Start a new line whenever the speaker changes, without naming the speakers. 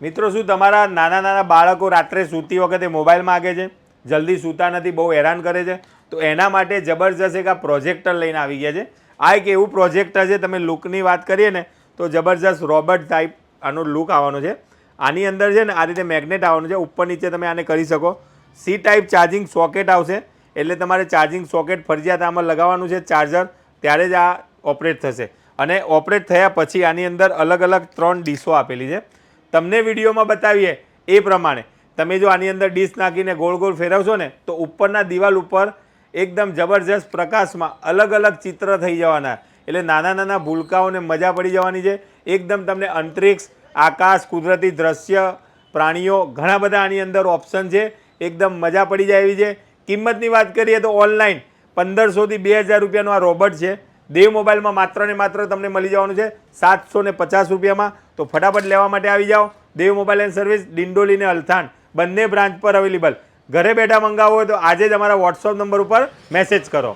મિત્રો શું તમારા નાના નાના બાળકો રાત્રે સૂતી વખતે મોબાઈલ માગે છે, જલ્દી સૂતા નથી, બહુ હેરાન કરે છે? તો એના માટે જબરજસ્ત એક આ પ્રોજેક્ટર લઈને આવી ગયા છે. આ એક એવું પ્રોજેક્ટર છે, તમે લુકની વાત કરીએ ને તો જબરજસ્ત રોબોટ ટાઈપ આનો લુક આવવાનો છે. આની અંદર છે ને આ રીતે મેગ્નેટ આવવાનું છે, ઉપર નીચે તમે આને કરી શકો. સી ટાઈપ ચાર્જિંગ સોકેટ આવશે, એટલે તમારે ચાર્જિંગ સોકેટ ફરજિયાત આમાં લગાવવાનું છે ચાર્જર, ત્યારે જ આ ઓપરેટ થશે. અને ઓપરેટ થયા પછી આની અંદર અલગ અલગ 3 ડીશો આપેલી છે. તમને વિડીયોમાં બતાવીએ એ પ્રમાણે તમે જો આની અંદર ડીશ નાખીને ગોળ ગોળ ફેરવશો ને તો ઉપરના દિવાલ ઉપર એકદમ જબરજસ્ત પ્રકાશમાં અલગ અલગ ચિત્ર થઈ જવાના. એટલે નાના નાના ભૂલકાઓને મજા પડી જવાની છે. એકદમ તમને અંતરિક્ષ, આકાશ, કુદરતી દ્રશ્ય, પ્રાણીઓ, ઘણા બધા આની અંદર ઓપ્શન છે. એકદમ મજા પડી જાય એવી છે. કિંમતની વાત કરીએ તો ઓનલાઈન 1500 થી 2000 રૂપિયાનો આ રોબોટ છે. દેવ મોબાઈલમાં માત્ર ને માત્ર તમને મળી જવાનું છે 750 રૂપિયામાં. તો ફટાફટ લેવા માટે આવી જાઓ. દેવ મોબાઈલ એન્ડ સર્વિસ, ડિંડોલી ને અલથાણ બંને બ્રાન્ચ પર અવેલેબલ. ઘરે બેઠા મંગાવો હોય તો આજે જ અમારા વોટ્સઅપ નંબર ઉપર મેસેજ કરો.